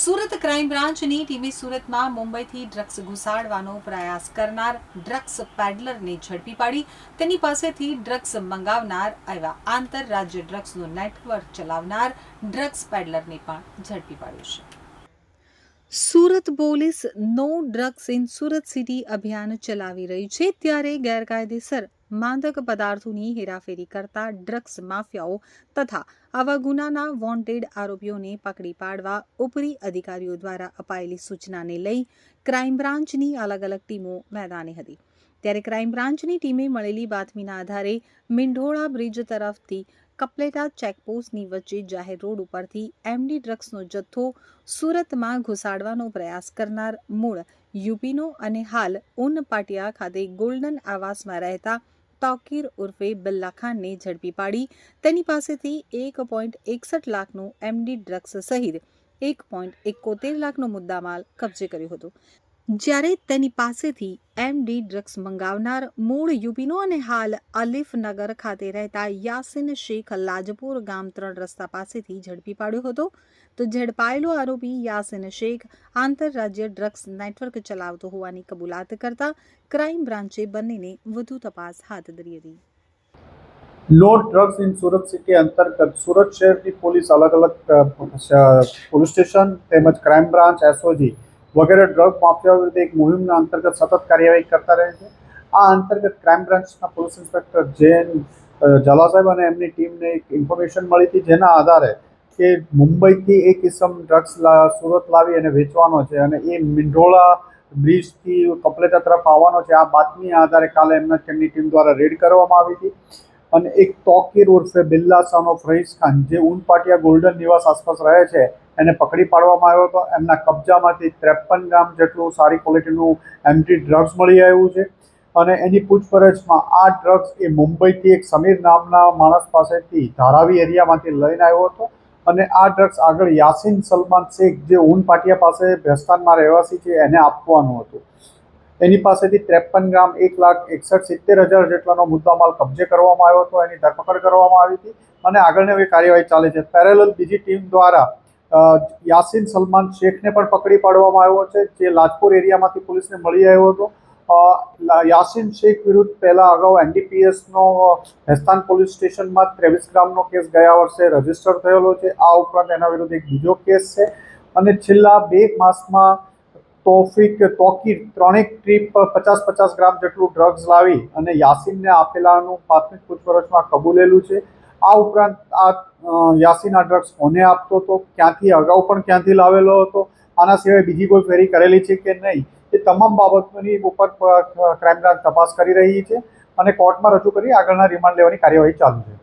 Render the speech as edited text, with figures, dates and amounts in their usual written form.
Surat crime બ્રાન્ચની ટીમે સુરતમાં મુંબઈથી ડ્રગ્સ ઘુસાડવાનો પ્રયાસ કરનાર ડ્રગ્સ પેડલરને ઝડપી પાડી તેની પાસેથી ડ્રગ્સ મંગાવનાર એવા આંતરરાજ્ય ડ્રગ્સનું નેટવર્ક ચલાવનાર ડ્રગ્સ પેડલરને પણ ઝડપી પાડ્યો છે. Surat police no drugs in Surat city અભિયાન ચલાવી રહી છે, ત્યારે ગેરકાયદેસર માદક પદાર્થોની હેરાફેરી કરતા ડ્રગ્સ માફિયાઓ તથા આવા ગુનાના વોન્ટેડ આરોપીઓને પકડી પાડવા ઉપરી અધિકારીઓ દ્વારા અપાયેલી સૂચનાને લઈ ક્રાઇમ બ્રાન્ચની અલગ અલગ ટીમો મેદાને હતી. ત્યારે ક્રાઇમ બ્રાન્ચની ટીમે મળેલી બાતમીના આધારે મીંઢોળા બ્રિજ તરફથી કપલેટા ચેકપોસ્ટની વચ્ચે જાહેર રોડ ઉપરથી એમડી ડ્રગ્સનો જથ્થો સુરતમાં ઘુસાડવાનો પ્રયાસ કરનાર મૂળ યુપીનો અને હાલ ઉન પાટિયા ખાતે ગોલ્ડન આવાસમાં રહેતા તોકીર ઉર્ફે બિલ્લા ખાનને ઝડપી પાડી તેની પાસેથી 1.61 લાખનું એમડી ડ્રગ્સ સહિત 1.71 લાખનો મુદ્દામાલ કબજે કર્યો હતો. જ્યારે તેની પાસેથી એમડી ડ્રગ્સ મંગાવનાર મૂળ યુપીનો અને હાલ અલીફનગર ખાતે રહેતા યાસીન શેખ લાજપુર ગામ 3 રસ્તા પાસેથી ઝડપી પાડ્યો હતો. તો ઝડપાયેલો આરોપી યાસીન શેખ આંતરરાજ્ય ડ્રગ્સ નેટવર્ક ચલાવતો હોવાની કબૂલાત કરતા ક્રાઇમ બ્રાન્ચે બંનેને વધુ તપાસ હાથ ધરી હતી. No drugs in Surat city અંતર્ગત સુરત શહેરની પોલીસ અલગ અલગ પોલીસ સ્ટેશન તેમજ ક્રાઇમ બ્રાન્ચ એસઓજી વગેરે ડ્રગ માફિયાઓ વિરુદ્ધ એક મુહિમના અંતર્ગત સતત કાર્યવાહી કરતા રહે છે. આ અંતર્ગત ક્રાઇમ બ્રાન્ચના પોલીસ ઇન્સ્પેક્ટર જૈન ઝાલા સાહેબ અને એમની ટીમને એક ઇન્ફોર્મેશન મળી હતી, જેના આધારે કે મુંબઈથી એક કિસમ ડ્રગ્સ સુરત લાવી અને વેચવાનો છે અને એ મીંઢોળા બ્રિજથી કપલેટા તરફ આવવાનો છે. આ બાતમીના આધારે કાલે તેમની ટીમ દ્વારા રેડ કરવામાં આવી હતી અને એક તોકીર ઉર્ફે બિલ્લા સન ઓફ રઈસ ખાન જે ઉન પાટિયા ગોલ્ડન નિવાસ આસપાસ રહે છે એને પકડી પાડવામાં આવ્યો હતો. એમના કબજામાંથી 53 ગ્રામ જેટલું સારી ક્વોલિટીનું એમડી ડ્રગ્સ મળી આવ્યું છે અને એની પૂછપરછમાં આ ડ્રગ્સ એ મુંબઈથી એક સમીર નામના માણસ પાસેથી ધારાવી એરિયામાંથી લઈને આવ્યો હતો અને આ ડ્રગ્સ આગળ યાસીન સલમાન શેખ જે ઉન પાટિયા પાસે ભેસ્તાનમાં રહેવાસી છે એને આપવાનું હતું. એની પાસેથી 53 ગ્રામ 1,61,70,000 જેટલાનો મુદ્દામાલ કબજે કરવામાં આવ્યો હતો. એની ધરપકડ કરવામાં આવી હતી અને આગળની એવી કાર્યવાહી ચાલે છે. પેરેલલ બીજી ટીમ દ્વારા યાસીન સલમાન શેખને પણ પકડી પાડવામાં આવ્યો છે, જે લાજપુર એરિયામાંથી પોલીસને મળી આવ્યો હતો. યાસીન શેખ વિરુદ્ધ પહેલાં અગાઉ એનડીપીએસનો હેસ્તાન પોલીસ સ્ટેશનમાં 23 ગ્રામનો કેસ ગયા વર્ષે રજીસ્ટર થયેલો છે. આ ઉપરાંત એના વિરુદ્ધ એક બીજો કેસ છે અને છેલ્લા 2 માસમાં તોકીર 3 ટ્રીપ 50-50 ગ્રામ જેટલું ડ્રગ્સ લાવી અને યાસીનને આપેલાનું પ્રાથમિક પૂછપરછમાં કબૂલેલું છે. આ ઉપરાંત યાસીન આ ડ્રગ્સ કોને આપતો હતો, ક્યાંથી અગાઉ પણ ક્યાંથી લાવેલો હતો, આના સિવાય બીજી કોઈ ફેરી કરેલી છે કે નહીં, એ તમામ બાબતોની ઉપર ક્રાઇમ બ્રાન્ચ તપાસ કરી રહી છે અને કોર્ટમાં રજૂ કરી આગળના રિમાન્ડ લેવાની કાર્યવાહી ચાલુ છે.